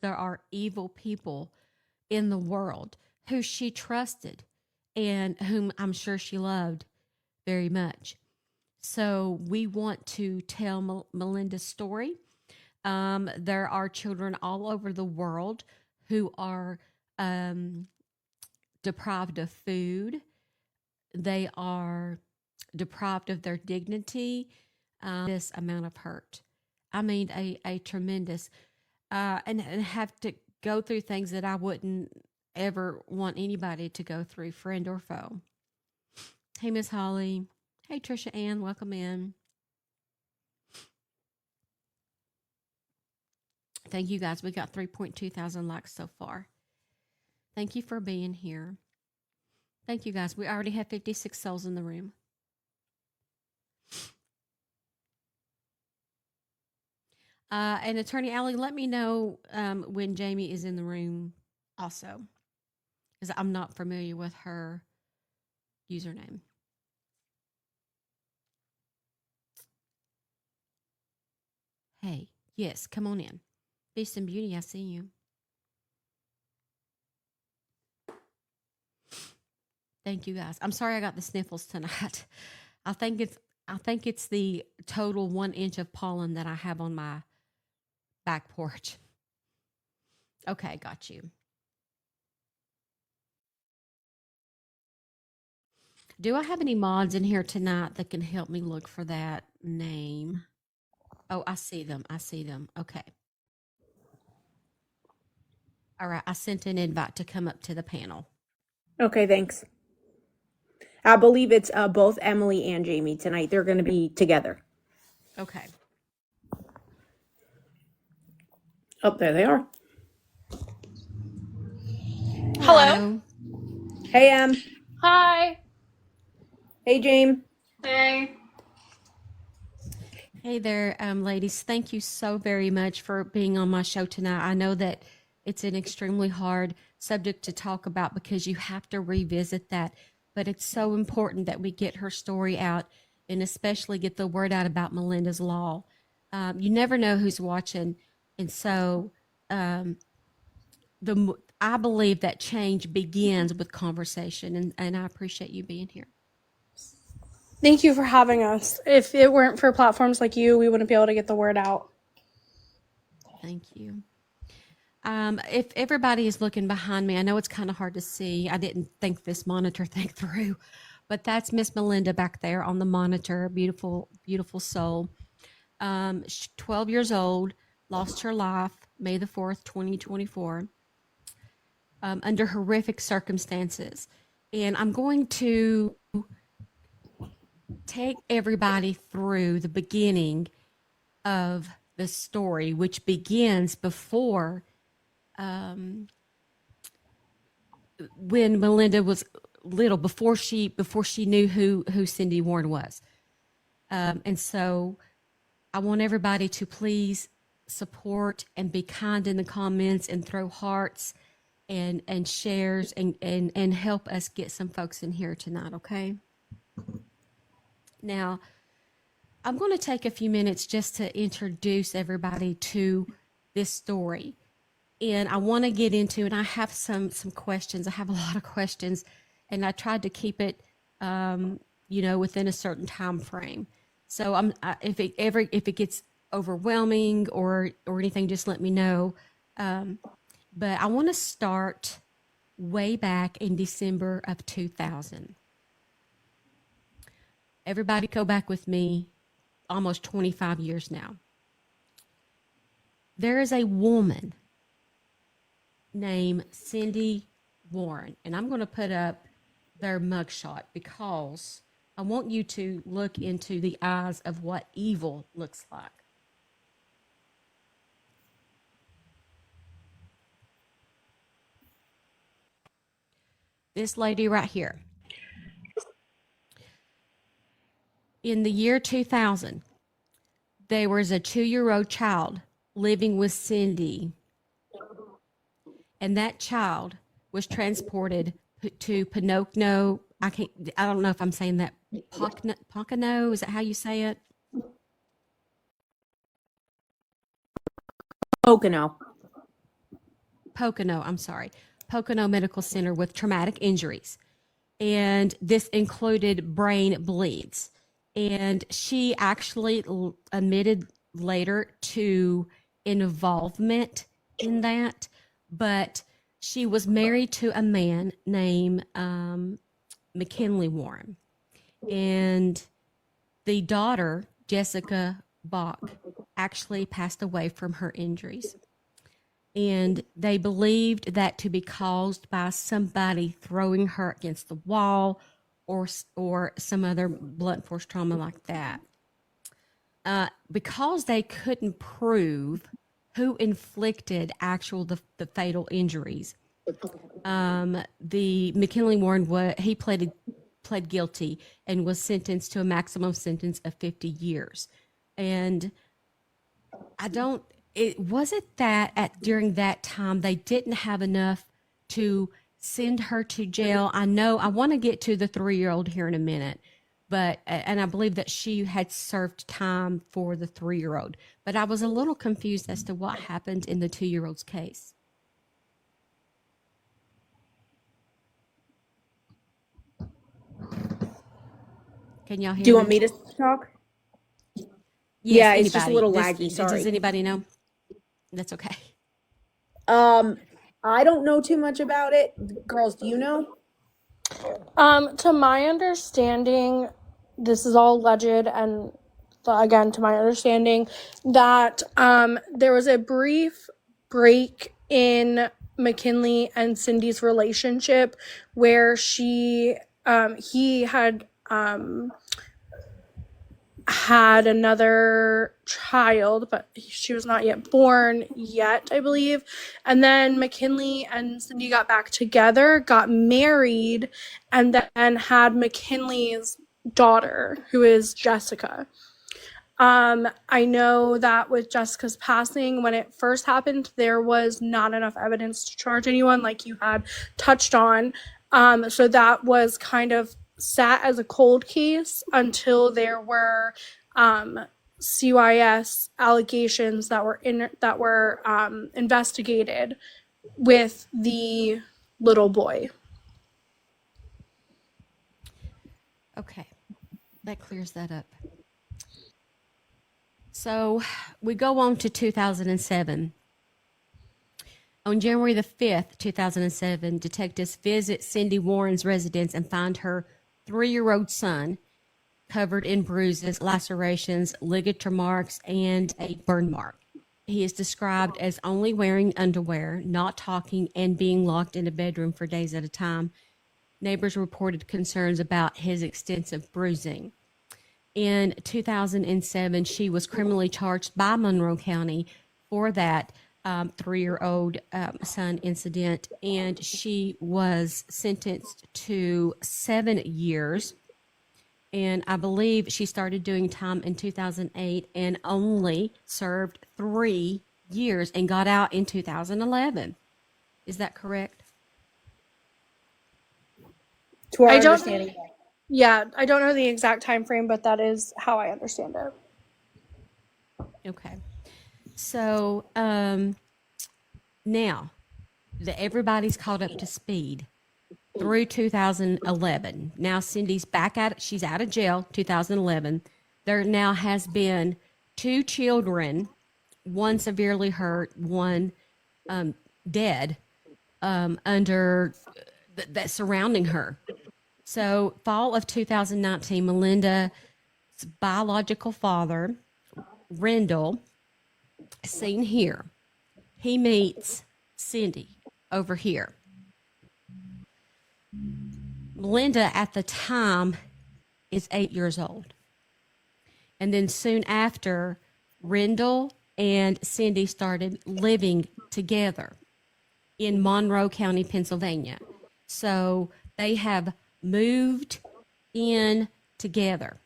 there are evil people in the world who she trusted and whom I'm sure she loved very much. So we want to tell Malinda's story. There are children all over the world who are um, deprived of food. They are deprived of their dignity. This amount of hurt. I mean, a tremendous, and have to go through things that I wouldn't ever want anybody to go through, friend or foe. Hey, Miss Holly. Hey, Trisha Ann. Welcome in. Thank you guys. We got 3.2 thousand likes so far. Thank you for being here. Thank you guys. We already have 56 souls in the room. And Attorney Allie, let me know when Jamie is in the room also, because I'm not familiar with her username. Hey, yes, come on in. Beast and Beauty, I see you. Thank you guys. I'm sorry I got the sniffles tonight. I think it's the total 1 inch of pollen that I have on my back porch. Okay, got you. Do I have any mods in here tonight that can help me look for that name? Oh, I see them. I see them. Okay. All right. I sent an invite to come up to the panel. Okay, thanks. I believe it's both Emily and Jamie tonight. They're going to be together. Okay. Oh, there they are. Hello. Hey, Em. Hi. Hey, James. Hey. Hey there, ladies. Thank you so very much for being on my show tonight. I know that it's an extremely hard subject to talk about because you have to revisit that, but it's so important that we get her story out and especially get the word out about Malinda's law. You never know who's watching. And so I believe that change begins with conversation, and I appreciate you being here. Thank you for having us. If it weren't for platforms like you, we wouldn't be able to get the word out. Thank you. If everybody is looking behind me, I know it's kind of hard to see. I didn't think this monitor thing through, but that's Miss Malinda back there on the monitor. Beautiful, beautiful soul. 12 years old, lost her life May the 4th, 2024, under horrific circumstances. And I'm going to take everybody through the beginning of the story, which begins before when Malinda was little, before she knew who Cindy Warren was. And so I want everybody to please support and be kind in the comments and throw hearts and shares and help us get some folks in here tonight, okay? Now, I'm going to take a few minutes just to introduce everybody to this story. And I want to get into, and I have some questions. I have a lot of questions, and I tried to keep it, within a certain time frame. So if it gets overwhelming or anything, just let me know. But I want to start way back in December of 2000. Everybody go back with me almost 25 years now. There is a woman named Cindy Warren, and I'm going to put up their mugshot because I want you to look into the eyes of what evil looks like. This lady right here. In the year 2000, there was a 2-year-old child living with Cindy, and that child was transported to Pinocchio. I don't know if I'm saying that. Pocono, is that how you say it? Pocono. Pocono Medical Center with traumatic injuries. And this included brain bleeds. And she actually admitted later to involvement in that, but she was married to a man named McKinley Warren. And the daughter, Jessica Bach, actually passed away from her injuries. And they believed that to be caused by somebody throwing her against the wall or some other blunt force trauma like that. Because they couldn't prove who inflicted the fatal injuries, the McKinley Warren he pled guilty and was sentenced to a maximum sentence of 50 years. And it wasn't that during that time they didn't have enough to send her to jail. I want to get to the 3-year-old here in a minute, and I believe that she had served time for the 3-year-old, but I was a little confused as to what happened in the 2-year-old's case. Can y'all hear me? Do you want me to talk? Yes, yeah, it's just a little laggy. Sorry. Does anybody know? That's okay. I don't know too much about it. Girls, do you know? To my understanding, this is all alleged, and again, to my understanding, that there was a brief break in McKinley and Cindy's relationship where he had another child, but she was not yet born yet, I believe. And then McKinley and Cindy got back together, got married, and then had McKinley's daughter, who is Jessica. I know that with Jessica's passing, when it first happened, there was not enough evidence to charge anyone, like you had touched on. So that was kind of sat as a cold case until there were CYS allegations that were investigated with the little boy. Okay, that clears that up. So we go on to 2007. On January the 5th, 2007, detectives visit Cindy Warren's residence and find her 3-year-old son covered in bruises, lacerations, ligature marks, and a burn mark. He is described as only wearing underwear, not talking, and being locked in a bedroom for days at a time. Neighbors reported concerns about his extensive bruising. In 2007, she was criminally charged by Monroe County for that 3-year-old son incident, and she was sentenced to 7 years. And I believe she started doing time in 2008 and only served 3 years and got out in 2011. Is that correct? To our understanding. Yeah, I don't know the exact time frame, but that is how I understand it. Okay. So now that everybody's caught up to speed through 2011, now Cindy's she's out of jail, 2011. There now has been 2 children, one severely hurt, one dead, under that surrounding her. So fall of 2019, Malinda's biological father, Rendell, seen here. He meets Cindy over here. Malinda at the time is 8 years old. And then soon after, Rendell and Cindy started living together in Monroe County, Pennsylvania. So they have moved in together.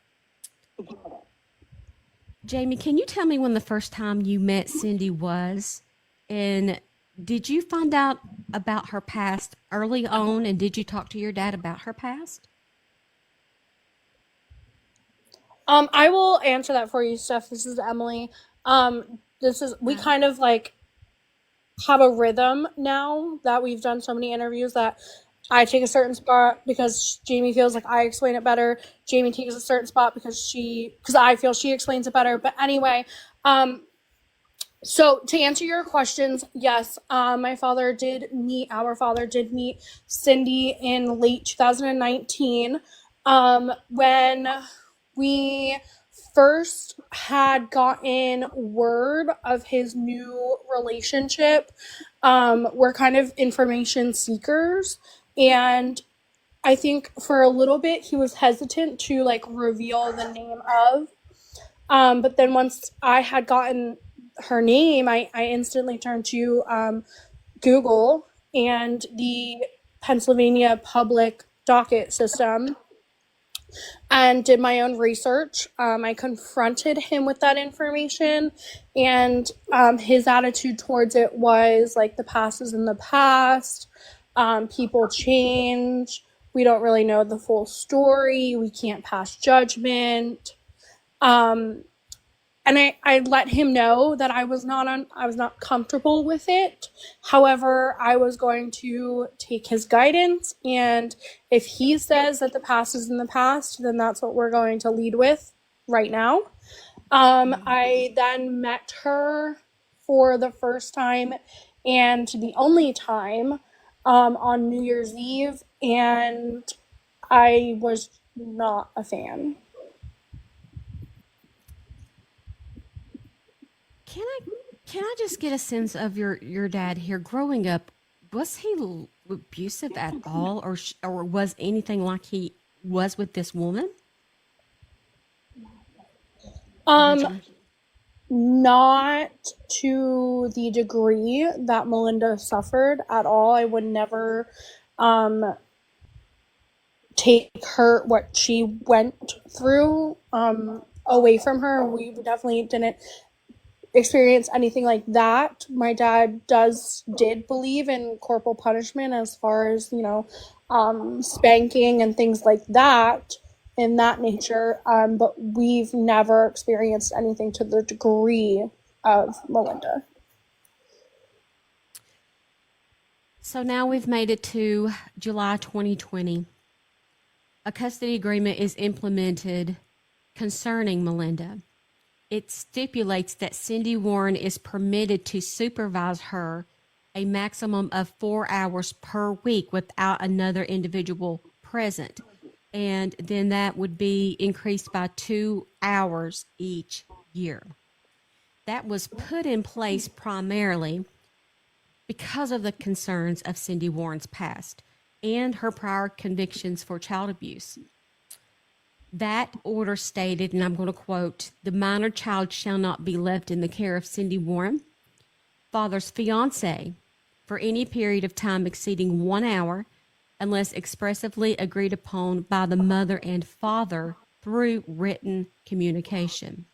Jamie, can you tell me when the first time you met Cindy was? And did you find out about her past early on? And did you talk to your dad about her past? I will answer that for you, Steph. This is Emily. We kind of have a rhythm now that we've done so many interviews that I take a certain spot because Jamie feels like I explain it better. Jamie takes a certain spot because I feel she explains it better. But anyway, so to answer your questions, yes, our father did meet Cindy in late 2019, when we first had gotten word of his new relationship. We're kind of information seekers, and I think for a little bit he was hesitant to like reveal the name of. But then once I had gotten her name, I instantly turned to Google and the Pennsylvania public docket system and did my own research. I confronted him with that information, and his attitude towards it was like, the past is in the past. People change. We don't really know the full story. We can't pass judgment. And I let him know that I was not comfortable with it. However, I was going to take his guidance, and if he says that the past is in the past, then that's what we're going to lead with right now. I then met her for the first time and the only time on New Year's Eve, and I was not a fan. Can I just get a sense of your dad here growing up? Was he abusive at all, or was anything like he was with this woman? Not to the degree that Malinda suffered at all. I would never take her, what she went through, away from her. We definitely didn't experience anything like that. My dad did believe in corporal punishment as far as, spanking and things like that in that nature. But we've never experienced anything to the degree of Malinda. So now we've made it to July 2020. A custody agreement is implemented concerning Malinda. It stipulates that Cindy Warren is permitted to supervise her a maximum of 4 hours per week without another individual present. And then that would be increased by 2 hours each year. That was put in place primarily because of the concerns of Cindy Warren's past and her prior convictions for child abuse. That order stated, and I'm going to quote, "The minor child shall not be left in the care of Cindy Warren, father's fiancée, for any period of time exceeding 1 hour, unless expressively agreed upon by the mother and father through written communication."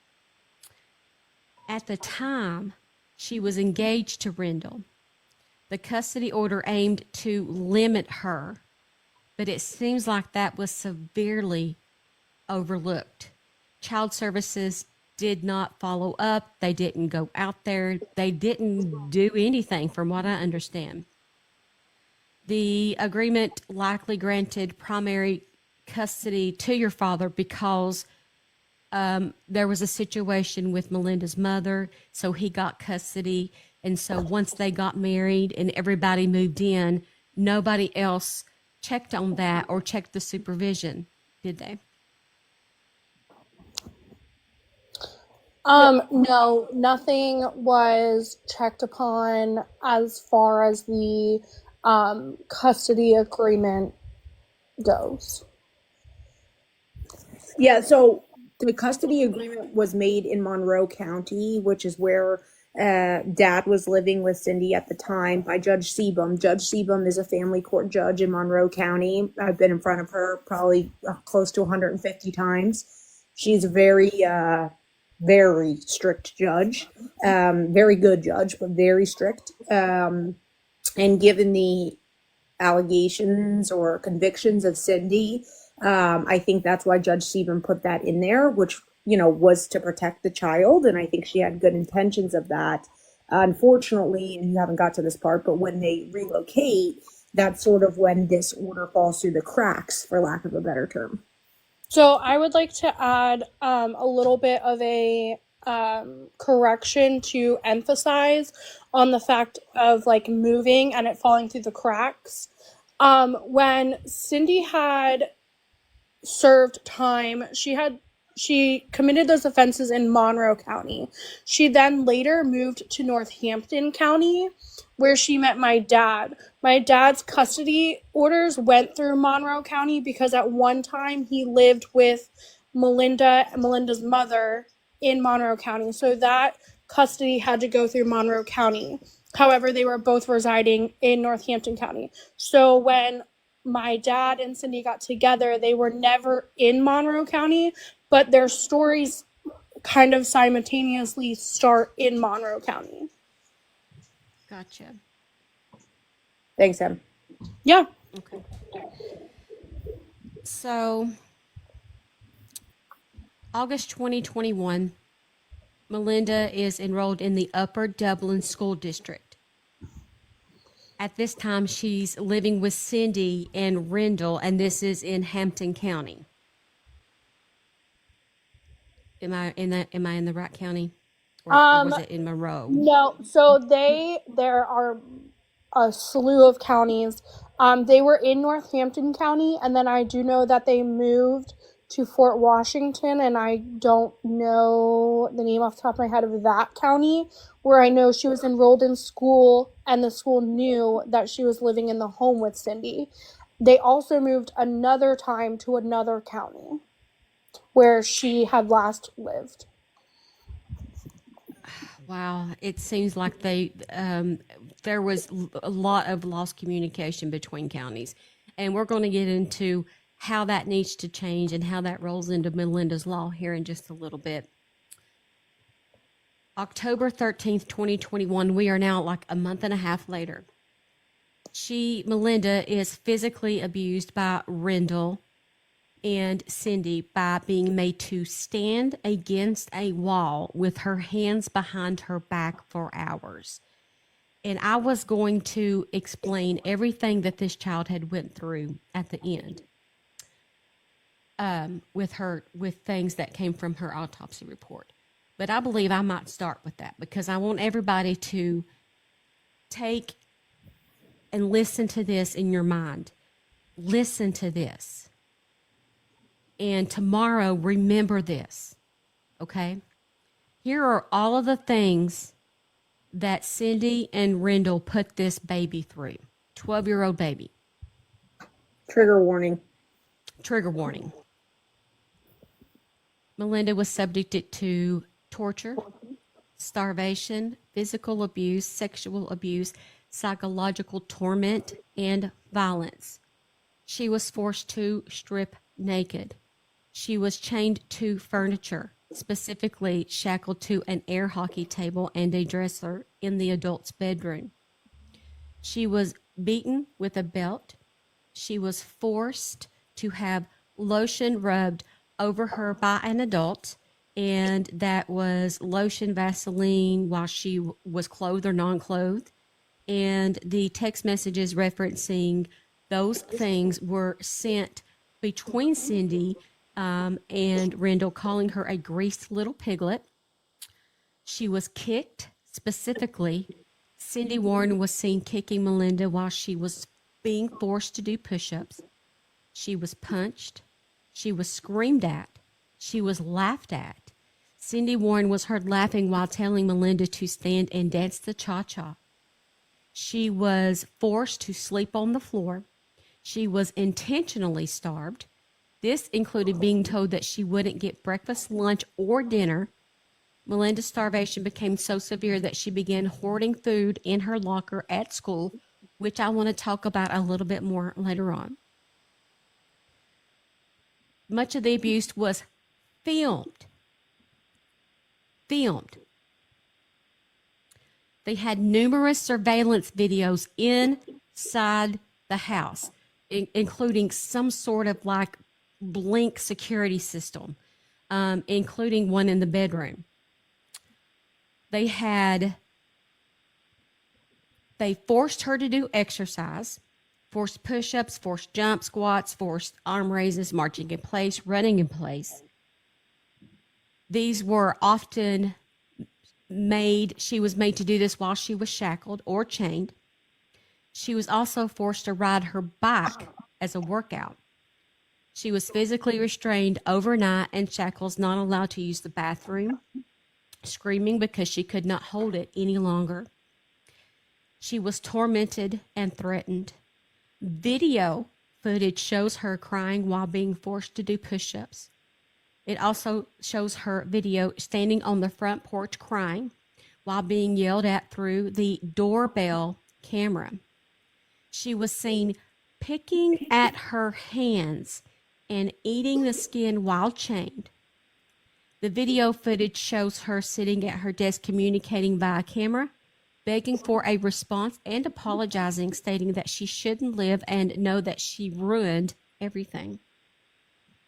At the time she was engaged to Rendell, the custody order aimed to limit her, but it seems like that was severely overlooked. Child services did not follow up. They didn't go out there. They didn't do anything, from what I understand. The agreement likely granted primary custody to your father because there was a situation with Malinda's mother, so he got custody. And so once they got married and everybody moved in, nobody else checked on that or checked the supervision, did they? No, nothing was checked upon as far as the custody agreement goes. Yeah, so the custody agreement was made in Monroe County, which is where Dad was living with Cindy at the time, by Judge Sebum. Judge Sebum is a family court judge in Monroe County. I've been in front of her probably close to 150 times. She's a very strict judge, very good judge, but very strict. And given the allegations or convictions of Cindy, I think that's why Judge Sebum put that in there, which, was to protect the child. And I think she had good intentions of that. Unfortunately, and you haven't got to this part, but when they relocate, that's sort of when this order falls through the cracks, for lack of a better term. So I would like to add a little bit of a correction to emphasize on the fact of like moving and it falling through the cracks. When Cindy had served time, she committed those offenses in Monroe County. She then later moved to Northampton County, where she met my dad. My dad's custody orders went through Monroe County because at one time he lived with Melinda's mother in Monroe County. So that custody had to go through Monroe County. However, they were both residing in Northampton County. So when my dad and Cindy got together, they were never in Monroe County, but their stories kind of simultaneously start in Monroe County. Gotcha. Thanks, Em. Yeah. Okay. So, August 2021, Malinda is enrolled in the Upper Dublin School District. At this time, she's living with Cindy and Rendell, and this is in Hampton County. Am I in the right county, or was it in Monroe? No. So there are a slew of counties. They were in Northampton County, and then I do know that they moved to Fort Washington, and I don't know the name off the top of my head of that county, where I know she was enrolled in school, and the school knew that she was living in the home with Cindy. They also moved another time to another county where she had last lived. Wow, it seems like there was a lot of lost communication between counties, and we're going to get into how that needs to change and how that rolls into Malinda's law here in just a little bit. October 13th, 2021, we are now like a month and a half later. Malinda is physically abused by Rendell and Cindy by being made to stand against a wall with her hands behind her back for hours. And I was going to explain everything that this child had went through at the end. With things that came from her autopsy report. But I believe I might start with that because I want everybody to take and listen to this in your mind. Listen to this. And tomorrow, remember this, okay? Here are all of the things that Cindy and Rendell put this baby through. 12-year-old baby. Trigger warning. Trigger warning. Malinda was subjected to torture, starvation, physical abuse, sexual abuse, psychological torment, and violence. She was forced to strip naked. She was chained to furniture, specifically shackled to an air hockey table and a dresser in the adult's bedroom. She was beaten with a belt. She was forced to have lotion rubbed over her by an adult, and that was lotion, Vaseline, while she was clothed or non-clothed. And the text messages referencing those things were sent between Cindy and Rendell, calling her a greased little piglet. She was kicked. Specifically, Cindy Warren was seen kicking Malinda while she was being forced to do push-ups. She was punched. She was screamed at. She was laughed at. Cindy Warren was heard laughing while telling Malinda to stand and dance the cha-cha. She was forced to sleep on the floor. She was intentionally starved. This included being told that she wouldn't get breakfast, lunch, or dinner. Malinda's starvation became so severe that she began hoarding food in her locker at school, which I want to talk about a little bit more later on. Much of the abuse was filmed. They had numerous surveillance videos inside the house, including some sort of like blink security system, including one in the bedroom. They had They forced her to do exercise, forced push-ups, forced jump squats, forced arm raises, marching in place, running in place. These were often she was made to do this while she was shackled or chained. She was also forced to ride her bike as a workout. She was physically restrained overnight in shackles, not allowed to use the bathroom, screaming because she could not hold it any longer. She was tormented and threatened. Video footage shows her crying while being forced to do push-ups. It also shows her video standing on the front porch crying while being yelled at through the doorbell camera. She was seen picking at her hands and eating the skin while chained. The video footage shows her sitting at her desk communicating via camera, begging for a response and apologizing, stating that she shouldn't live and know that she ruined everything.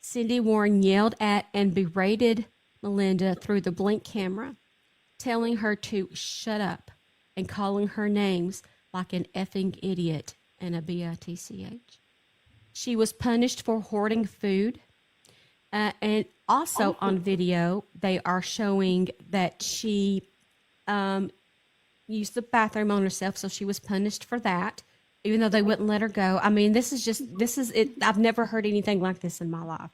Cindy Warren yelled at and berated Malinda through the blink camera, telling her to shut up and calling her names like an effing idiot and a bitch. She was punished for hoarding food. And also on video, they are showing that she used the bathroom on herself, so she was punished for that, even though they wouldn't let her go. I mean, this is it. I've never heard anything like this in my life.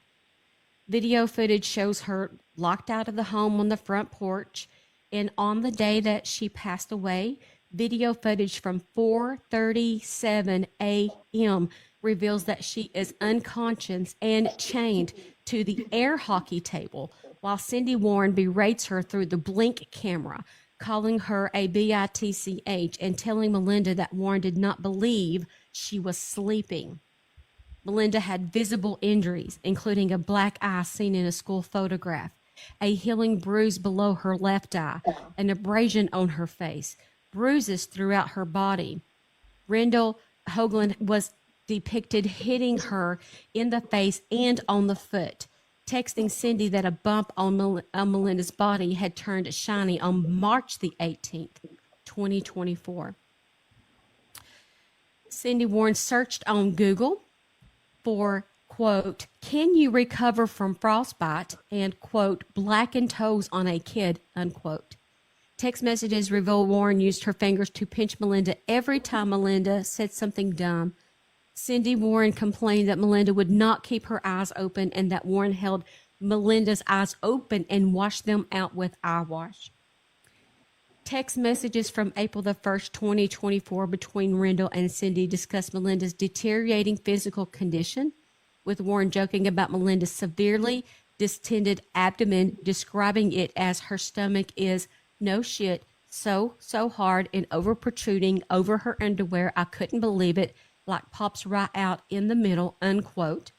Video footage shows her locked out of the home on the front porch, and on the day that she passed away, video footage from 4:37 a.m. reveals that she is unconscious and chained to the air hockey table while Cindy Warren berates her through the blink camera, calling her a bitch and telling Malinda that Warren did not believe she was sleeping. Malinda had visible injuries, including a black eye seen in a school photograph, a healing bruise below her left eye, an abrasion on her face, bruises throughout her body. Malinda Hoagland was depicted hitting her in the face and on the foot, texting Cindy that a bump on Malinda's body had turned shiny on March the 18th, 2024. Cindy Warren searched on Google for, quote, "Can you recover from frostbite?" and, quote, "blackened toes on a kid," unquote. Text messages reveal Warren used her fingers to pinch Malinda every time Malinda said something dumb. Cindy Warren complained that Malinda would not keep her eyes open and that Warren held Malinda's eyes open and washed them out with eye wash. Text messages from April the 1st, 2024 between Rendell and Cindy discuss Malinda's deteriorating physical condition, with Warren joking about Malinda's severely distended abdomen, describing it as her stomach is no shit, so hard and over protruding over her underwear. I couldn't believe it, like pops right out in the middle, unquote.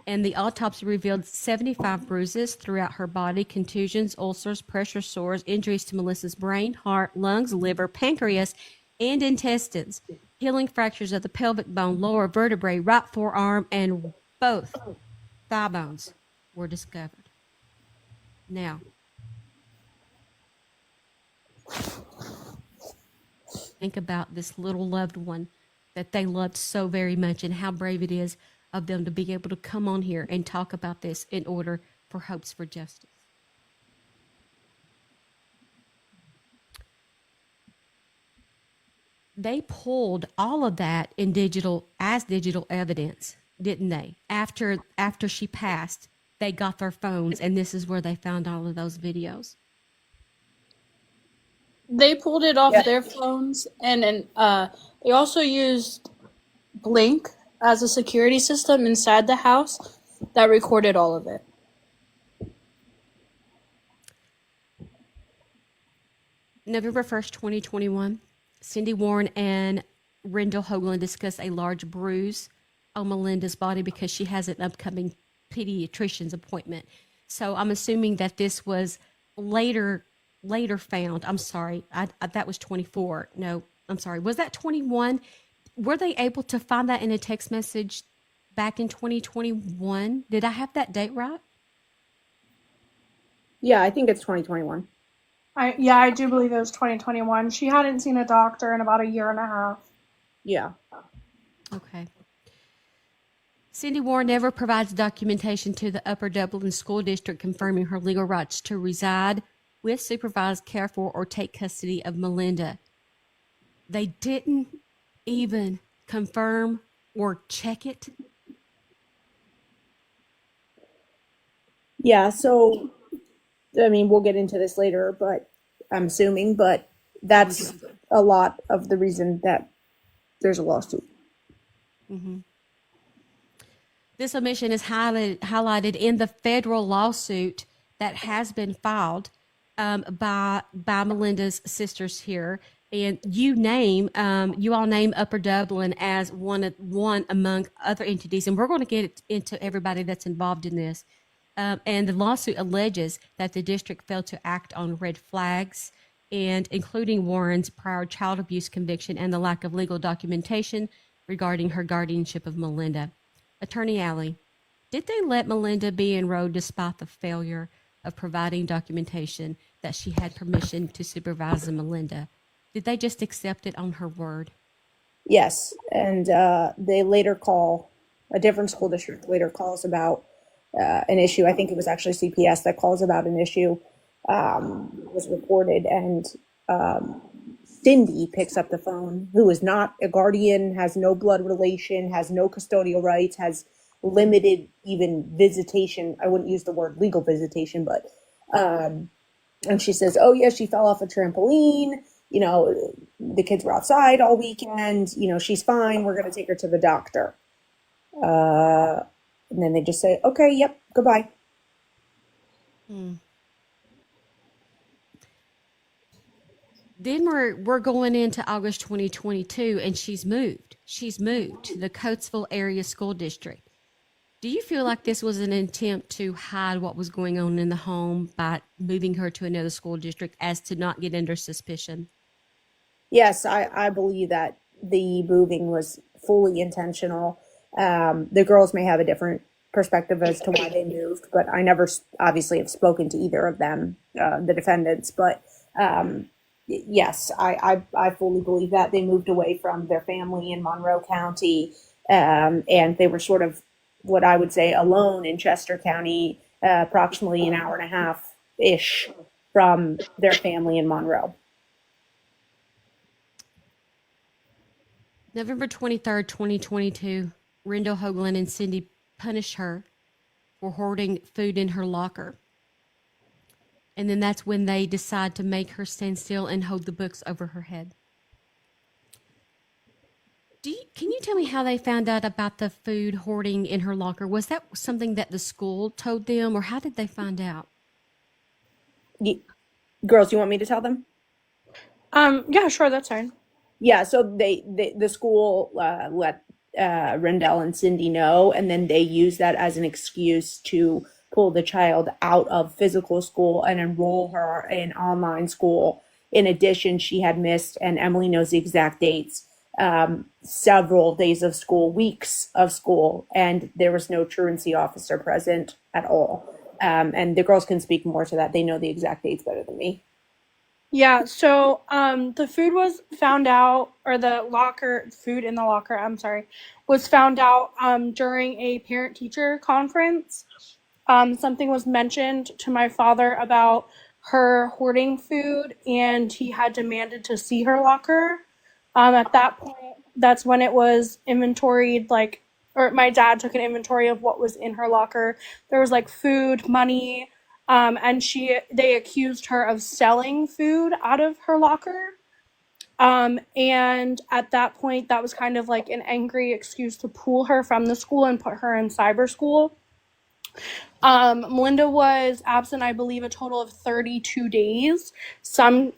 And the autopsy revealed 75 bruises throughout her body, contusions, ulcers, pressure sores, injuries to Melissa's brain, heart, lungs, liver, pancreas, and intestines, healing fractures of the pelvic bone, lower vertebrae, right forearm, and both thigh bones were discovered. Now, think about this little loved one that they loved so very much and how brave it is of them to be able to come on here and talk about this in order for hopes for justice. They pulled all of that in digital evidence, didn't they? After she passed, they got their phones, and this is where they found all of those videos. They pulled it off their phones, and they also used Blink as a security system inside the house that recorded all of it. November 1st, 2021, Cindy Warren and Malinda Hoagland discuss a large bruise on Malinda's body because she has an upcoming pediatrician's appointment. So I'm assuming that this was later found. I'm sorry. That was 24. No, I'm sorry. Was that 21? Were they able to find that in a text message back in 2021? Did I have that date right? Yeah, I think it's 2021. I do believe it was 2021. She hadn't seen a doctor in about a year and a half. Yeah. Okay. Cindy Warren never provides documentation to the Upper Dublin School District confirming her legal rights to reside with, supervised, care for, or take custody of Malinda. They didn't even confirm or check it. Yeah, so I mean, we'll get into this later, but I'm assuming, but that's a lot of the reason that there's a lawsuit. Mm-hmm. This omission is highlighted in the federal lawsuit that has been filed by Malinda's sisters here, and you all name Upper Dublin as one among other entities, and we're going to get into everybody that's involved in this. And the lawsuit alleges that the district failed to act on red flags, and including Warren's prior child abuse conviction and the lack of legal documentation regarding her guardianship of Malinda. Attorney Alley, did they let Malinda be enrolled despite the failure of providing documentation that she had permission to supervise Malinda? Did they just accept it on her word? Yes, and they later call, a different school district later calls about an issue. I think it was actually CPS that calls about an issue, was reported, and Cindy picks up the phone, who is not a guardian, has no blood relation, has no custodial rights, has limited even visitation. I wouldn't use the word legal visitation, but and she says, oh yeah, she fell off a trampoline, you know, the kids were outside all weekend, you know, she's fine, we're going to take her to the doctor. And then they just say, okay, yep, goodbye. Then we're going into August 2022, and she's moved. She's moved to the Coatesville Area School District. Do you feel like this was an attempt to hide what was going on in the home by moving her to another school district as to not get under suspicion? Yes, I believe that the moving was fully intentional. The girls may have a different perspective as to why they moved, but I never obviously have spoken to either of them, the defendants. But yes, I fully believe that they moved away from their family in Monroe County, and they were sort of what I would say alone in Chester County, approximately an hour and a half ish from their family in Monroe. November 23rd, 2022, Malinda Hoagland and Cindy punished her for hoarding food in her locker. And then that's when they decide to make her stand still and hold the books over her head. Can you tell me how they found out about the food hoarding in her locker? Was that something that the school told them, or how did they find out? Girls, you want me to tell them? Yeah, sure, that's fine. Yeah, so the school let Rendell and Cindy know, and then they use that as an excuse to pull the child out of physical school and enroll her in online school. In addition, she had missed, and Emily knows the exact dates, several days of school, weeks of school, and there was no truancy officer present at all. And the girls can speak more to that. They know the exact dates better than me. Yeah, so the food was found out, or food in the locker, I'm sorry, was found out during a parent-teacher conference. Something was mentioned to my father about her hoarding food, and he had demanded to see her locker. At that point, that's when it was inventoried, or my dad took an inventory of what was in her locker. There was food, money, and they accused her of selling food out of her locker. And at that point, that was kind of like an angry excuse to pull her from the school and put her in cyber school. Malinda was absent, I believe, a total of 32 days, some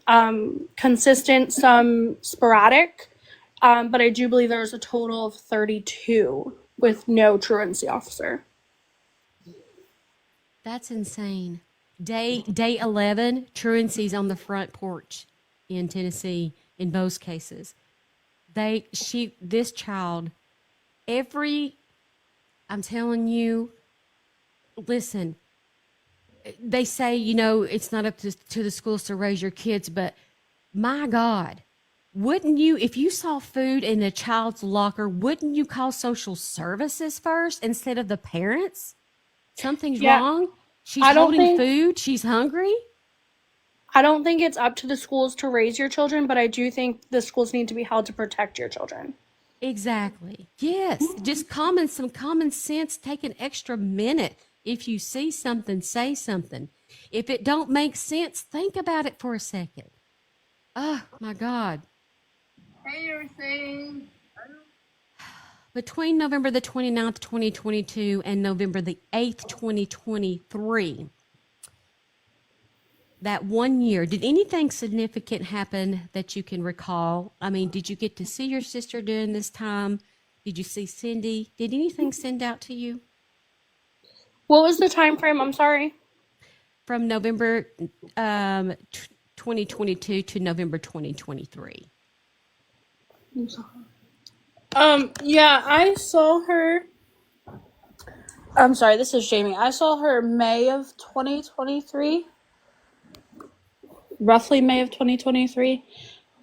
consistent, some sporadic, but I do believe there was a total of 32 with no truancy officer. That's insane. Day 11, truancy's on the front porch in Tennessee in both cases. This child, I'm telling you, listen, they say, it's not up to the schools to raise your kids, but my God, wouldn't you, if you saw food in a child's locker, wouldn't you call social services first instead of the parents? Something's Yeah, wrong. She's I don't holding think food. She's hungry. I don't think it's up to the schools to raise your children, but I do think the schools need to be held to protect your children. Exactly. Yes. Just some common sense. Take an extra minute. If you see something, say something. If it don't make sense, think about it for a second. Oh my God. Hey, everything. Between November the 29th, 2022 and November the 8th, 2023, that 1 year, did anything significant happen that you can recall? I mean, did you get to see your sister during this time? Did you see Cindy? Did anything send out to you? What was the time frame? I'm sorry. From November 2022 to November 2023. Yeah, I saw her. I'm sorry, this is Jamie. I saw her May of 2023, roughly May of 2023.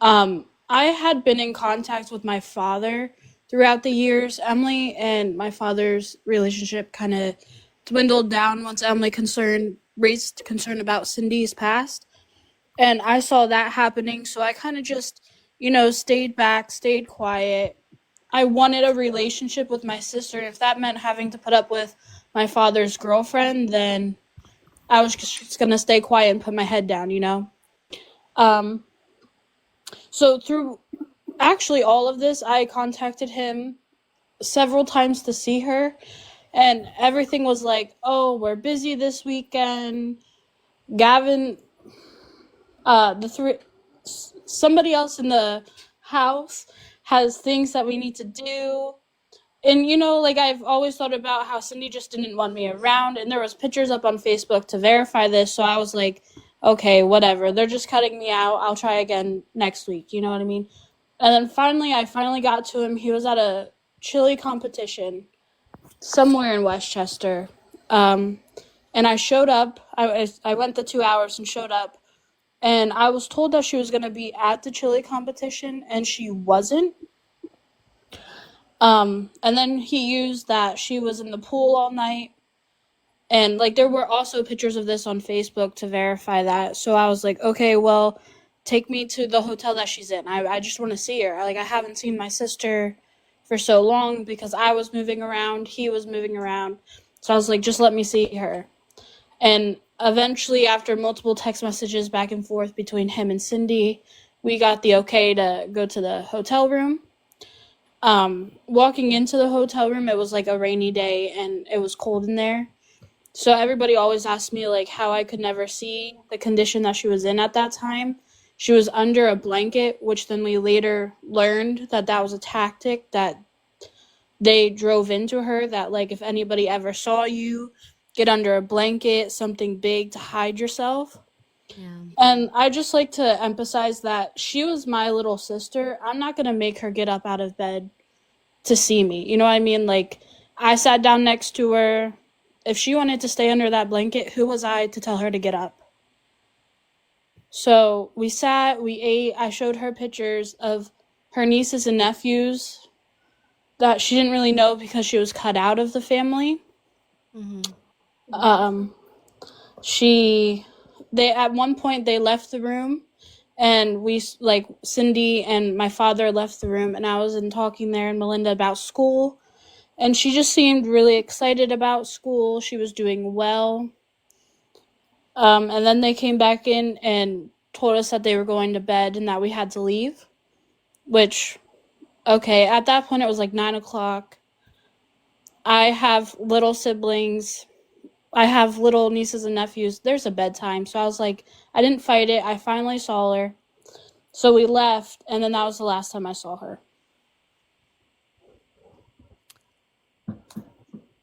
I had been in contact with my father throughout the years. Emily and my father's relationship kind of dwindled down once Emily raised concern about Cindy's past. And I saw that happening, so I kind of just, stayed back, stayed quiet. I wanted a relationship with my sister. If that meant having to put up with my father's girlfriend, then I was just going to stay quiet and put my head down. So through actually all of this, I contacted him several times to see her, and everything was like, oh, we're busy this weekend. Gavin, somebody else in the house has things that we need to do. And I've always thought about how Cindy just didn't want me around, and there was pictures up on Facebook to verify this, so I was like, okay, whatever, they're just cutting me out, I'll try again next week, you know what I mean? And then I finally got to him. He was at a chili competition somewhere in Westchester, and I showed up. I went the 2 hours and showed up, and I was told that she was going to be at the chili competition, and she wasn't. And then he used that she was in the pool all night. And, there were also pictures of this on Facebook to verify that. So I was like, okay, well, take me to the hotel that she's in. I just want to see her. I haven't seen my sister for so long because I was moving around. He was moving around. So I was like, just let me see her. And eventually, after multiple text messages back and forth between him and Cindy, we got the okay to go to the hotel room. Walking into the hotel room, it was a rainy day and it was cold in there. So everybody always asked me how I could never see the condition that she was in at that time. She was under a blanket, which then we later learned that was a tactic that they drove into her, that if anybody ever saw you get under a blanket, something big, to hide yourself. Yeah. And I just like to emphasize that she was my little sister. I'm not going to make her get up out of bed to see me. You know what I mean? I sat down next to her. If she wanted to stay under that blanket, who was I to tell her to get up? So we sat, we ate. I showed her pictures of her nieces and nephews that she didn't really know because she was cut out of the family. Mm-hmm. They at one point they left the room, and we Cindy and my father left the room, and I was talking there and Malinda about school, and she just seemed really excited about school. She was doing well. And then they came back in and told us that they were going to bed and that we had to leave, which, okay, at that point it was 9 o'clock. I have little siblings. I have little nieces and nephews. There's a bedtime. So I was I didn't fight it. I finally saw her. So we left, and then that was the last time I saw her.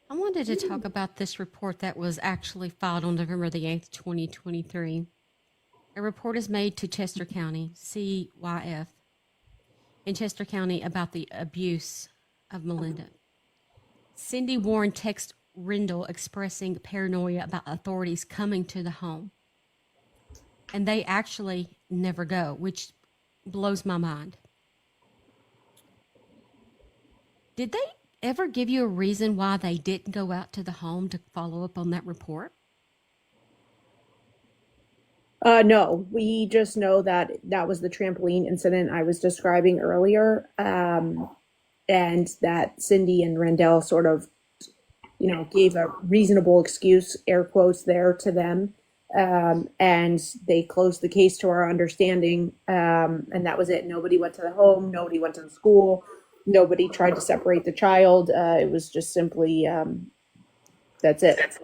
I wanted to talk about this report that was actually filed on November the 8th, 2023. A report is made to Chester County, CYF, in Chester County about the abuse of Malinda. Cindy Warren texts Rendell expressing paranoia about authorities coming to the home. And they actually never go, which blows my mind. Did they ever give you a reason why they didn't go out to the home to follow up on that report? No, we just know that that was the trampoline incident I was describing earlier, and that Cindy and Randell sort of, gave a reasonable excuse, air quotes there, to them, and they closed the case to our understanding, and that was it. Nobody went to the home, nobody went to the school, nobody tried to separate the child. It was just simply, that's it.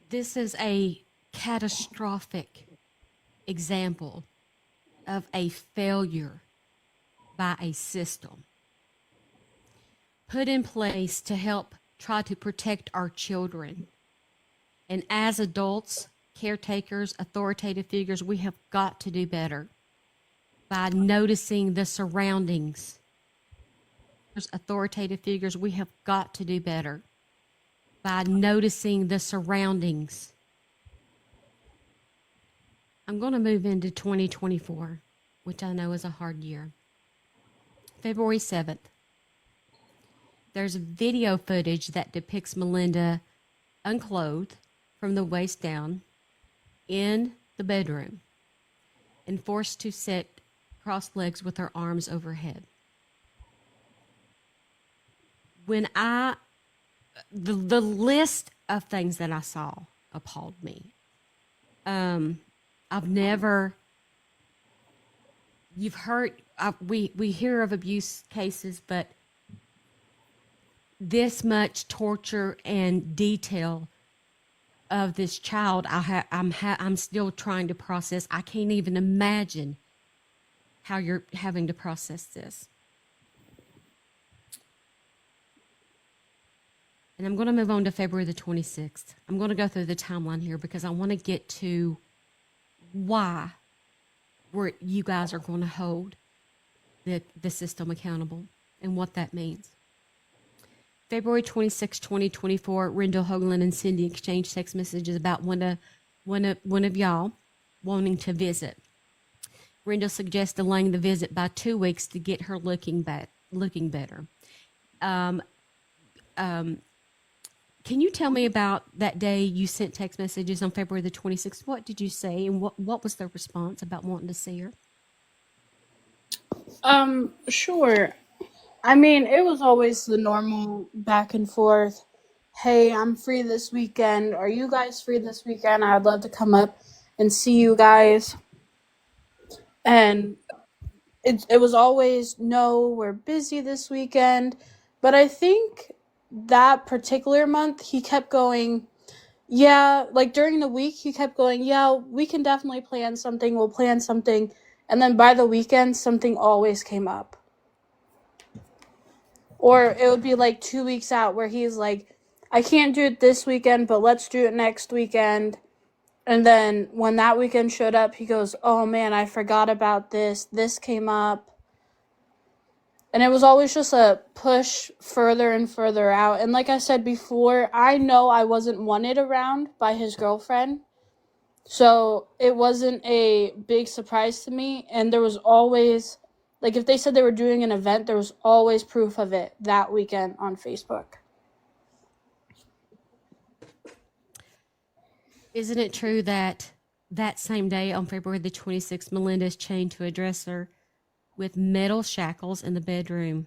This is a catastrophic example of a failure by a system put in place to help try to protect our children. And as adults, caretakers, authoritative figures, we have got to do better by noticing the surroundings. As authoritative figures, we have got to do better by noticing the surroundings. I'm going to move into 2024, which I know is a hard year. February 7th. There's video footage that depicts Malinda unclothed from the waist down in the bedroom and forced to sit crossed legs with her arms overhead. When the list of things that I saw appalled me. I've never, you've heard, we hear of abuse cases, but this much torture and detail of this child, I'm still trying to process. I can't even imagine how you're having to process this. And I'm going to move on to February the 26th. I'm going to go through the timeline here because I want to get to why you guys are going to hold the system accountable and what that means. February 26, 2024, Malinda Hoagland and Cindy exchanged text messages about one of y'all wanting to visit. Malinda suggests delaying the visit by 2 weeks to get her looking better. Can you tell me about that day you sent text messages on February the 26th? What did you say, and what was their response about wanting to see her? Sure. I mean, it was always the normal back and forth. Hey, I'm free this weekend. Are you guys free this weekend? I'd love to come up and see you guys. And it was always, no, we're busy this weekend. But I think that particular month, he kept going, yeah, like during the week, he kept going, yeah, we can definitely plan something. We'll plan something. And then by the weekend, something always came up. Or it would be like 2 weeks out where he's like, I can't do it this weekend, but let's do it next weekend. And then when that weekend showed up, he goes, oh man, I forgot about this. This came up. And it was always just a push further and further out. And like I said before, I know I wasn't wanted around by his girlfriend. So it wasn't a big surprise to me. And there was always, like if they said they were doing an event, there was always proof of it that weekend on Facebook. Isn't it true that same day on February the 26th, Malinda is chained to a dresser with metal shackles in the bedroom?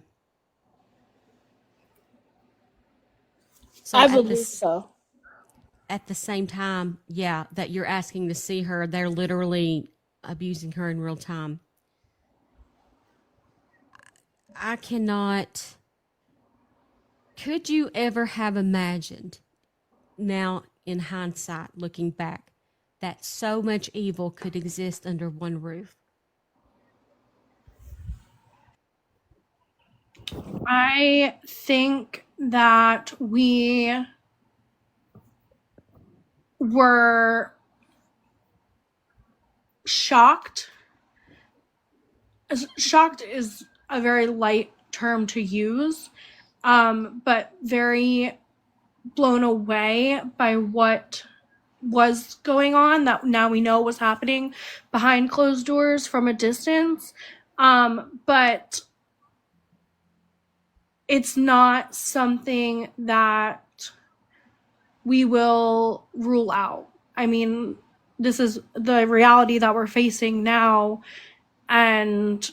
So I believe so. At the same time, yeah, that you're asking to see her, they're literally abusing her in real time. I cannot. Could you ever have imagined, now in hindsight, looking back, that so much evil could exist under one roof? I think that we were shocked. Shocked is a very light term to use, but very blown away by what was going on that now we know was happening behind closed doors from a distance. But it's not something that we will rule out. I mean, this is the reality that we're facing now, and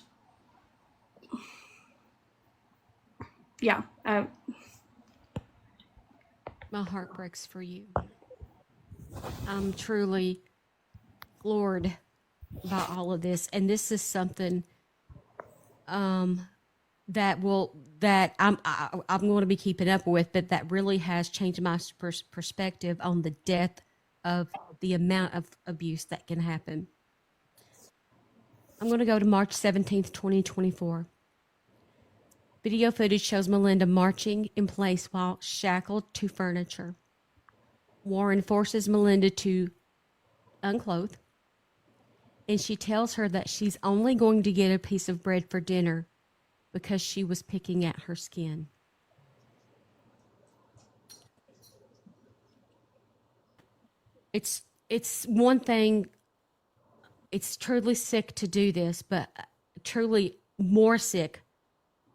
yeah. My heart breaks for you. I'm truly floored by all of this, and this is something that I'm going to be keeping up with, but that really has changed my perspective on the depth of the amount of abuse that can happen. I'm going to go to March 17th, 2024. Video footage shows Malinda marching in place while shackled to furniture. Warren forces Malinda to unclothe, and she tells her that she's only going to get a piece of bread for dinner because she was picking at her skin. It's one thing, it's truly sick to do this, but truly more sick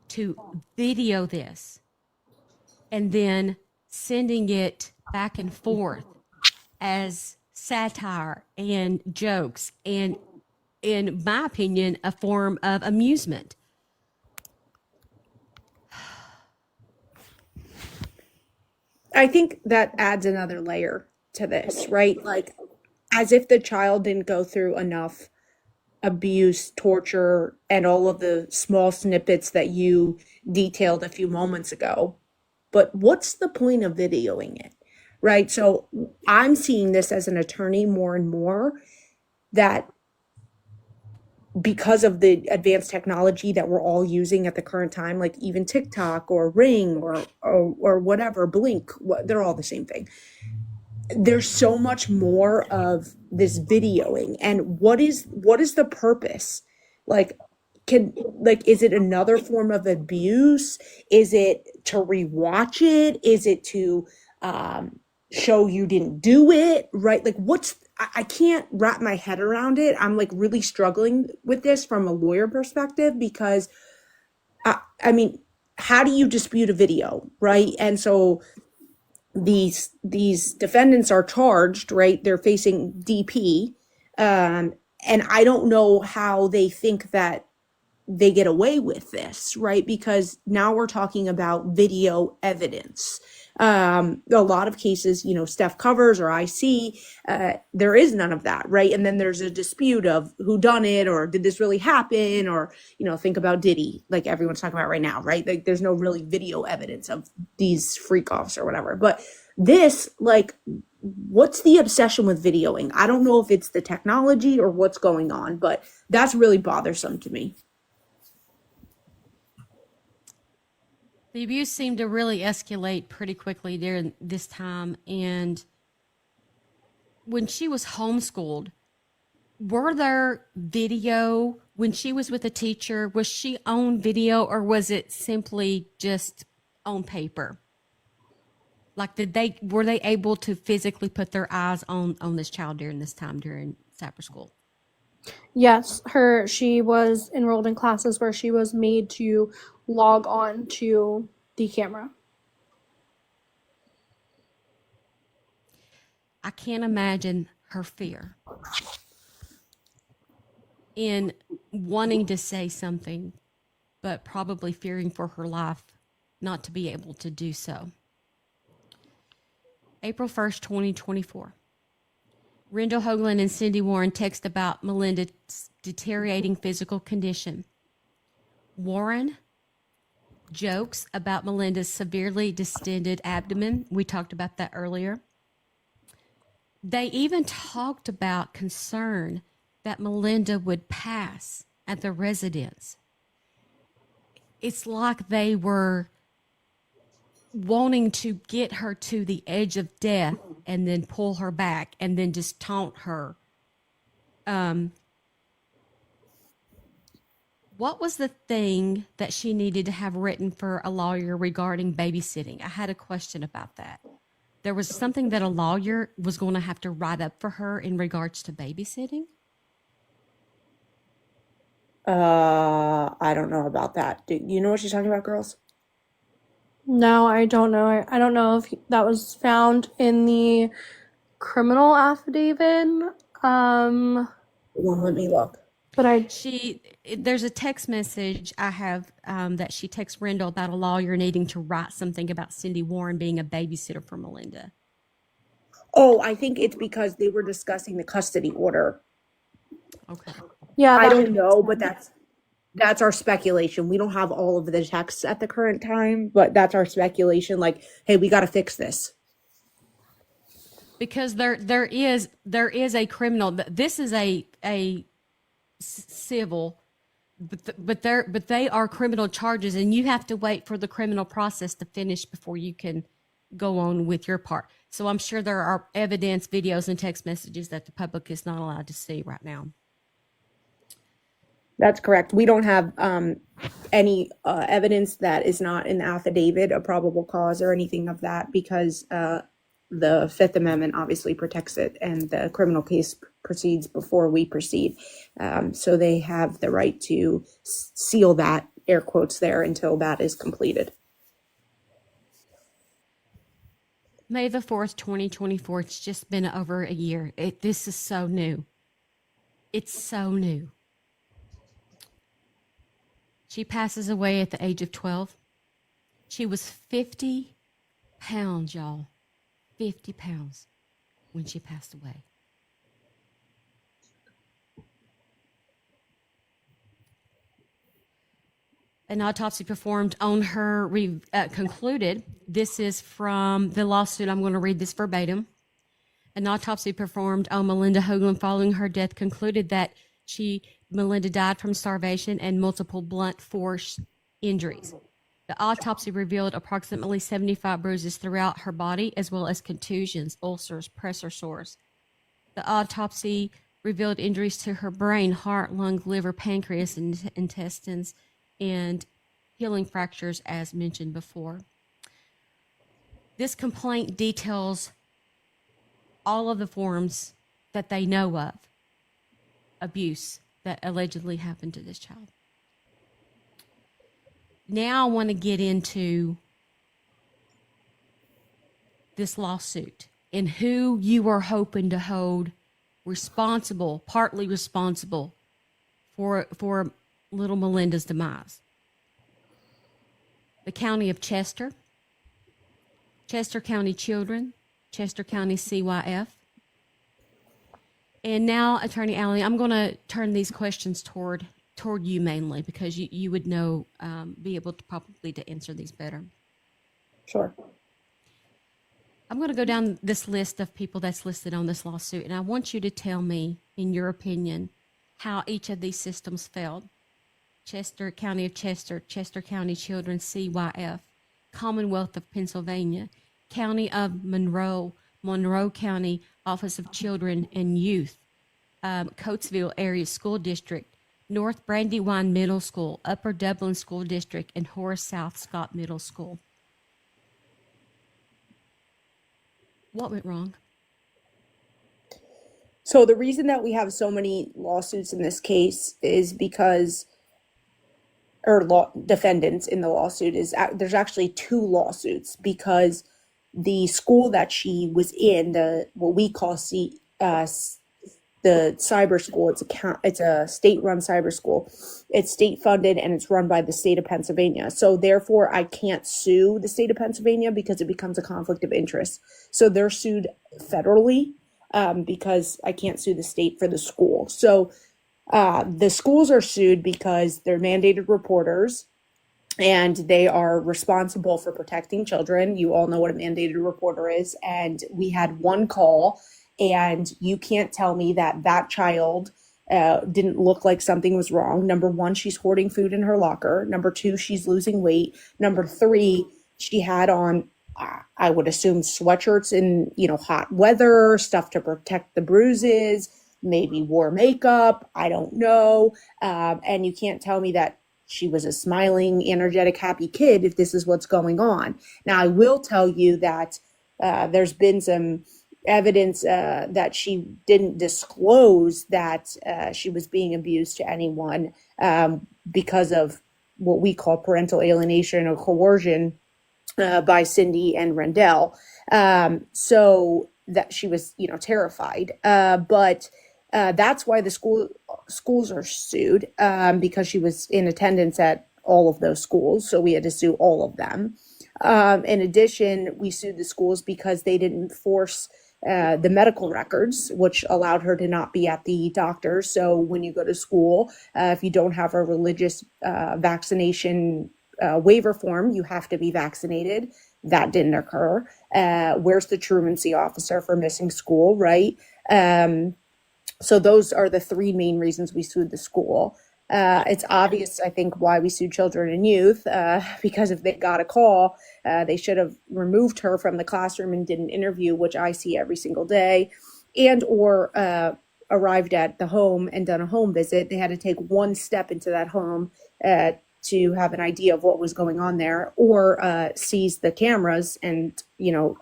to video this and then sending it back and forth as satire and jokes and, in my opinion, a form of amusement. I think that adds another layer to this, right? Like, as if the child didn't go through enough abuse, torture, and all of the small snippets that you detailed a few moments ago. But what's the point of videoing it, right? So I'm seeing this as an attorney more and more, that because of the advanced technology that we're all using at the current time, like even TikTok or Ring or whatever, Blink, they're all the same thing. There's so much more of this videoing, and what is the purpose? Like, is it another form of abuse? Is it to rewatch it? Is it to show you didn't do it, right? Like, I can't wrap my head around it. I'm like really struggling with this from a lawyer perspective, because I mean, how do you dispute a video, right? And so these defendants are charged, right? They're facing DP, and I don't know how they think that they get away with this, right? Because now we're talking about video evidence. A lot of cases, Steph covers or IC, there is none of that, right? And then there's a dispute of who done it, or did this really happen, or think about Diddy, like everyone's talking about right now, right? Like, there's no really video evidence of these freak offs or whatever. But this, like, what's the obsession with videoing? I don't know if it's the technology or what's going on, but that's really bothersome to me. The abuse seemed to really escalate pretty quickly during this time. And when she was homeschooled, were there video when she was with a teacher? Was she on video, or was it simply just on paper? Like, were they able to physically put their eyes on this child during this time during cyber school? Yes, she was enrolled in classes where she was made to log on to the camera. I can't imagine her fear in wanting to say something, but probably fearing for her life not to be able to do so. April 1st, 2024. Malinda Hoagland and Cindy Warren text about Malinda's deteriorating physical condition. Warren jokes about Malinda's severely distended abdomen. We talked about that earlier. They even talked about concern that Malinda would pass at the residence. It's like they were wanting to get her to the edge of death and then pull her back and then just taunt her. What was the thing that she needed to have written for a lawyer regarding babysitting? I had a question about that. There was something that a lawyer was going to have to write up for her in regards to babysitting? I don't know about that. Do you know what she's talking about, girls? No, I don't know. I don't know if that was found in the criminal affidavit. Well, let me look. But There's a text message I have that she texts Rendell about a lawyer needing to write something about Cindy Warren being a babysitter for Malinda. Oh, I think it's because they were discussing the custody order. Okay. yeah, I that don't makes know, but sense. that's our speculation. We don't have all of the texts at the current time, but that's our speculation. Like, hey, we got to fix this. Because there is a criminal. This is a civil, but they are criminal charges, and you have to wait for the criminal process to finish before you can go on with your part. So I'm sure there are evidence, videos, and text messages that the public is not allowed to see right now. That's correct. We don't have any evidence that is not in the affidavit, a probable cause or anything of that, because the Fifth Amendment obviously protects it, and the criminal case proceeds before we proceed. So they have the right to seal that, air quotes there, until that is completed. May the 4th, 2024. It's just been over a year. This is so new. It's so new. She passes away at the age of 12. She was 50 pounds, y'all. 50 pounds when she passed away. An autopsy performed on her concluded. This is from the lawsuit. I'm going to read this verbatim. An autopsy performed on Malinda Hoagland following her death concluded that Malinda died from starvation and multiple blunt force injuries. The autopsy revealed approximately 75 bruises throughout her body, as well as contusions, ulcers, pressure sores. The autopsy revealed injuries to her brain, heart, lung, liver, pancreas, and intestines, and healing fractures, as mentioned before. This complaint details all of the forms that they know of abuse that allegedly happened to this child. Now I want to get into this lawsuit and who you are hoping to hold responsible, partly responsible for little Malinda's demise. The County of Chester, Chester County Children, Chester County CYF. And now, Attorney Alley, I'm going to turn these questions toward you mainly, because you would know, be able to probably to answer these better. Sure. I'm going to go down this list of people that's listed on this lawsuit, and I want you to tell me, in your opinion, how each of these systems failed. Chester County of Chester, Chester County Children CYF, Commonwealth of Pennsylvania, County of Monroe, Monroe County Office of Children and Youth, Coatesville Area School District, North Brandywine Middle School, Upper Dublin School District, and Horace South Scott Middle School. What went wrong? So the reason that we have so many lawsuits in this case is because, defendants in the lawsuit, is there's actually two lawsuits, because the school that she was in, what we call the cyber school, it's a state-run cyber school. It's state-funded and it's run by the state of Pennsylvania. So therefore, I can't sue the state of Pennsylvania because it becomes a conflict of interest. So they're sued federally because I can't sue the state for the school. So the schools are sued because they're mandated reporters and they are responsible for protecting children. You all know what a mandated reporter is. And we had one call, and you can't tell me that child didn't look like something was wrong. Number one, she's hoarding food in her locker. Number two, she's losing weight. Number three, she had on, I would assume, sweatshirts in hot weather, stuff to protect the bruises. maybe wore makeup. I don't know. And you can't tell me that she was a smiling, energetic, happy kid if this is what's going on. Now, I will tell you that there's been some evidence that she didn't disclose that she was being abused to anyone because of what we call parental alienation or coercion by Cindy and Rendell. So that she was, terrified. But that's why the schools are sued, because she was in attendance at all of those schools. So we had to sue all of them. In addition, we sued the schools because they didn't force the medical records, which allowed her to not be at the doctor. So when you go to school, if you don't have a religious vaccination waiver form, you have to be vaccinated. That didn't occur. Where's the truancy officer for missing school, right? So those are the three main reasons we sued the school. It's obvious, I think, why we sued children and youth, because if they got a call, they should have removed her from the classroom and did an interview, which I see every single day, and or arrived at the home and done a home visit. They had to take one step into that home to have an idea of what was going on there, or seize the cameras and,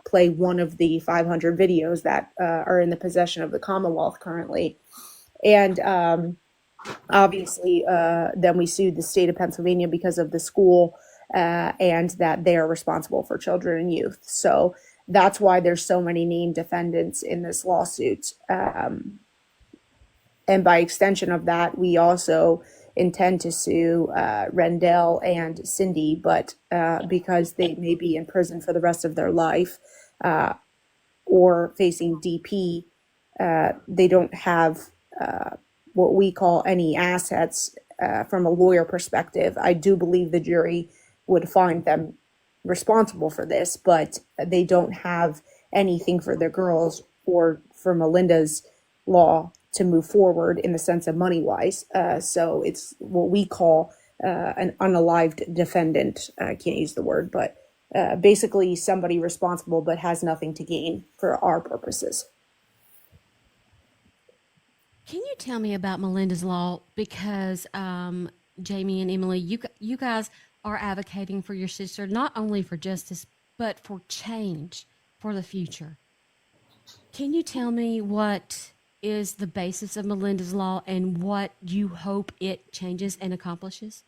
play one of the 500 videos that are in the possession of the Commonwealth currently. And obviously, then we sued the state of Pennsylvania because of the school and that they are responsible for children and youth. So that's why there's so many named defendants in this lawsuit. And by extension of that, we also intend to sue Rendell and Cindy, but because they may be in prison for the rest of their life or facing DP, they don't have what we call any assets from a lawyer perspective. I do believe the jury would find them responsible for this, but they don't have anything for their girls or for Malinda's law to move forward in the sense of money wise. So it's what we call an unalived defendant. I can't use the word, but basically somebody responsible but has nothing to gain for our purposes. Can you tell me about Melinda's law? Because Jamie and Emily, you guys are advocating for your sister, not only for justice, but for change for the future. Can you tell me what is the basis of Melinda's law and what you hope it changes and accomplishes?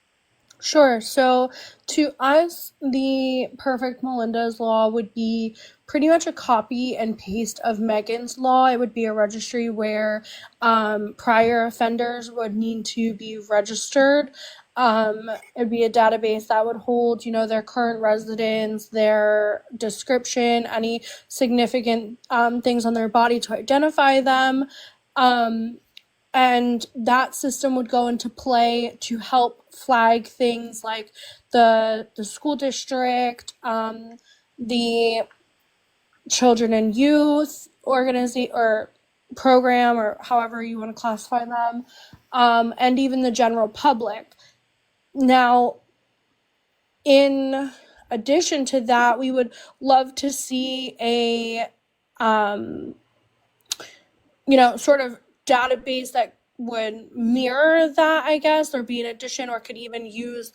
Sure. So to us, the perfect Melinda's law would be pretty much a copy and paste of Megan's law. It would be a registry where prior offenders would need to be registered. It'd be a database that would hold, their current residence, their description, any significant things on their body to identify them. And that system would go into play to help flag things like the school district, the children and youth organization or program, or however you want to classify them, and even the general public. Now, in addition to that, we would love to see a sort of database that would mirror that, I guess, or be an addition, or could even use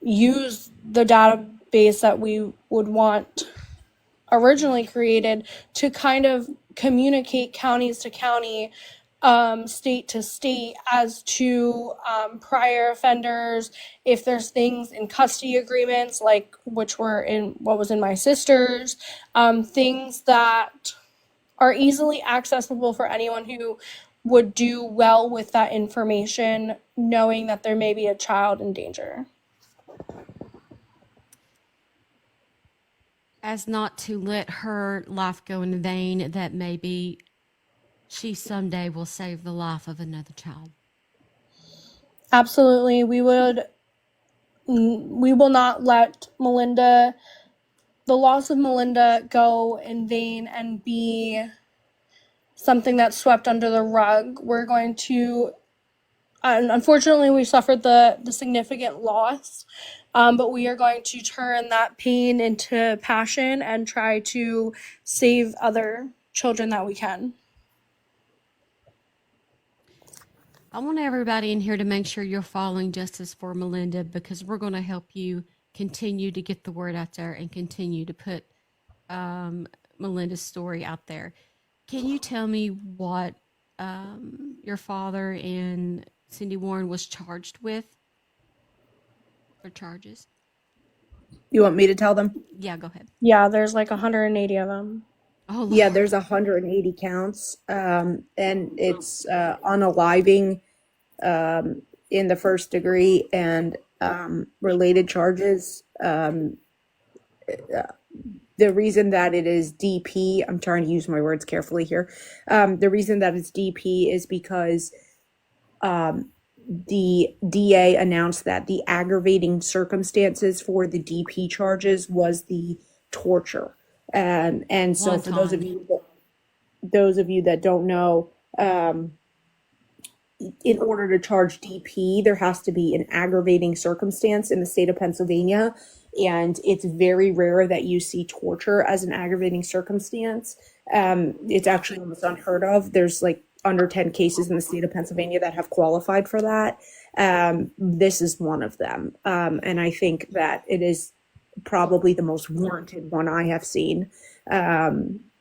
the database that we would want originally created to kind of communicate counties to county, state to state as to prior offenders, if there's things in custody agreements, like what was in my sister's, things that are easily accessible for anyone who would do well with that information, knowing that there may be a child in danger. As not to let her life go in vain, that maybe she someday will save the life of another child. Absolutely. We will not let the loss of Malinda go in vain and be something that's swept under the rug. We're going to, unfortunately, we suffered the significant loss, but we are going to turn that pain into passion and try to save other children that we can. I want everybody in here to make sure you're following Justice for Malinda, because we're going to help you continue to get the word out there and continue to put Malinda's story out there. Can you tell me what your father and Cindy Warren was charged with for charges? You want me to tell them? Yeah, go ahead. Yeah, there's like 180 of them. Oh, Lord. Yeah, there's 180 counts, and it's unaliving in the first degree and related charges. The reason that it is DP, I'm trying to use my words carefully here. The reason that it's DP is because the DA announced that the aggravating circumstances for the DP charges was the torture. And so for those of you that don't know, in order to charge DP, there has to be an aggravating circumstance in the state of Pennsylvania. And it's very rare that you see torture as an aggravating circumstance. It's actually almost unheard of. There's like under 10 cases in the state of Pennsylvania that have qualified for that. This is one of them. And I think that it is probably the most warranted one I have seen.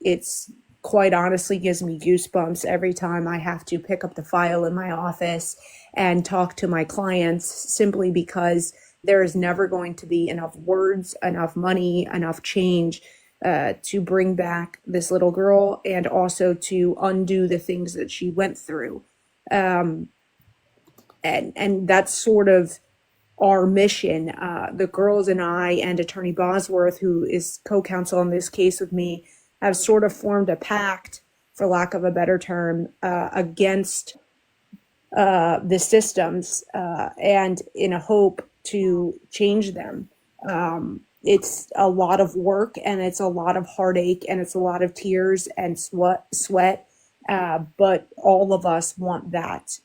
It's quite honestly gives me goosebumps every time I have to pick up the file in my office and talk to my clients, simply because there is never going to be enough words, enough money, enough change to bring back this little girl, and also to undo the things that she went through. And that's sort of our mission. The girls and I and Attorney Bosworth, who is co-counsel on this case with me, have sort of formed a pact, for lack of a better term, against the systems and in a hope to change them. It's a lot of work, and it's a lot of heartache, and it's a lot of tears and sweat, but all of us want that.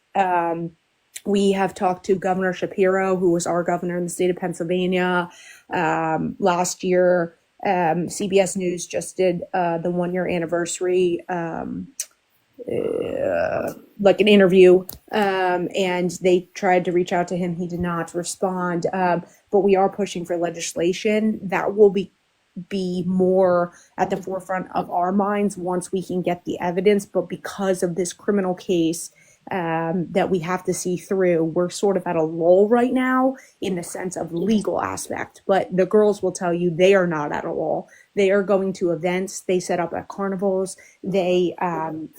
We have talked to Governor Shapiro, who was our governor in the state of Pennsylvania last year. CBS News just did the 1-year anniversary, like an interview, and they tried to reach out to him. He did not respond, but we are pushing for legislation that will be more at the forefront of our minds once we can get the evidence. But because of this criminal case that we have to see through, we're sort of at a lull right now in the sense of legal aspect. But the girls will tell you they are not at a lull. They are going to events. They set up at carnivals. They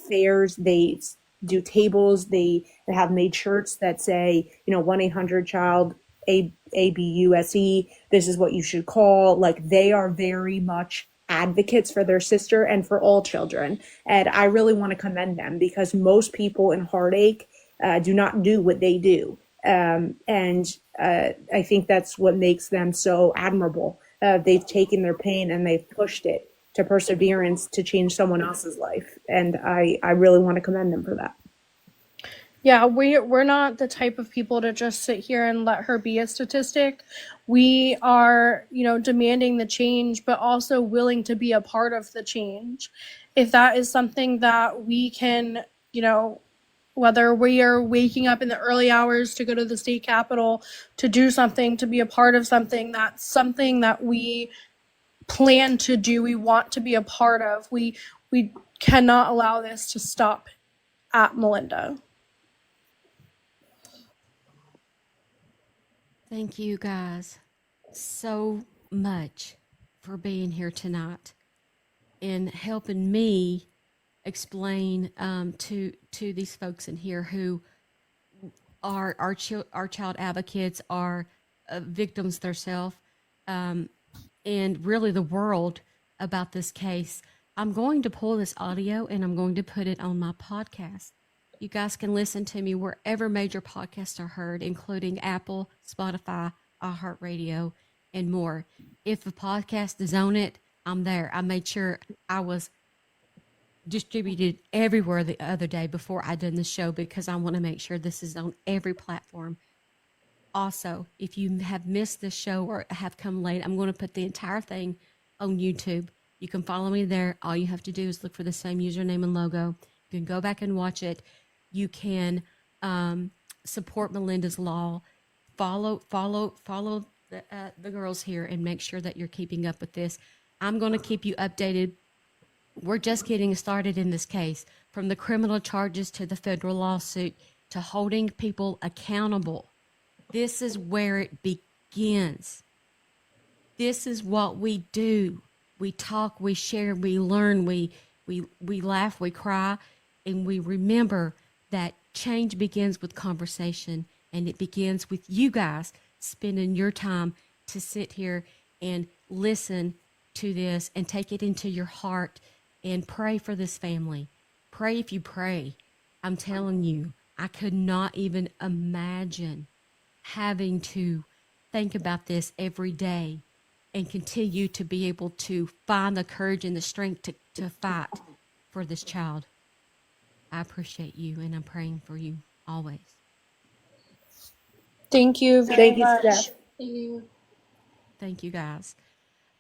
fairs. They do tables. They have made shirts that say, 1-800-CHILD ABUSE. This is what you should call. Like, they are very much advocates for their sister and for all children. And I really want to commend them, because most people in heartache do not do what they do. And I think that's what makes them so admirable. They've taken their pain and they've pushed it to perseverance to change someone else's life. And I really want to commend them for that. Yeah, we're not the type of people to just sit here and let her be a statistic. We are, demanding the change, but also willing to be a part of the change. If that is something that we can, whether we are waking up in the early hours to go to the state capitol to do something, to be a part of something, that's something that we plan to do, we want to be a part of. We cannot allow this to stop at Malinda. Thank you guys so much for being here tonight and helping me explain to these folks in here who are our child advocates, are victims themselves, and really the world about this case. I'm going to pull this audio and I'm going to put it on my podcast. You guys can listen to me wherever major podcasts are heard, including Apple, Spotify, iHeartRadio, and more. If the podcast is on it, I'm there. I made sure I was distributed everywhere the other day before I done the show, because I want to make sure this is on every platform. Also, if you have missed this show or have come late, I'm going to put the entire thing on YouTube. You can follow me there. All you have to do is look for the same username and logo. You can go back and watch it. You can Support Malinda's law. Follow the girls here and make sure that you're keeping up with this. I'm going to keep you updated. We're just getting started in this case, from the criminal charges to the federal lawsuit to holding people accountable. This is where it begins. This is what we do. We talk, we share, we learn, we laugh, we cry, and we remember that change begins with conversation, and it begins with you guys spending your time to sit here and listen to this and take it into your heart and pray for this family. Pray if you pray. I'm telling you, I could not even imagine having to think about this every day and continue to be able to find the courage and the strength to fight for this child. I appreciate you, and I'm praying for you always. Thank you very Thank you, much. Steph. Thank you, guys.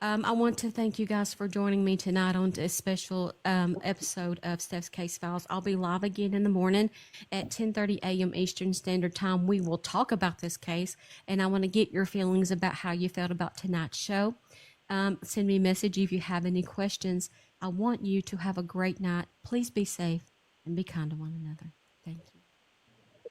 I want to thank you guys for joining me tonight on this special episode of Steph's Case Files. I'll be live again in the morning at 10:30 a.m. Eastern Standard Time. We will talk about this case, and I want to get your feelings about how you felt about tonight's show. Send me a message if you have any questions. I want you to have a great night. Please be safe and be kind to one another. Thank you.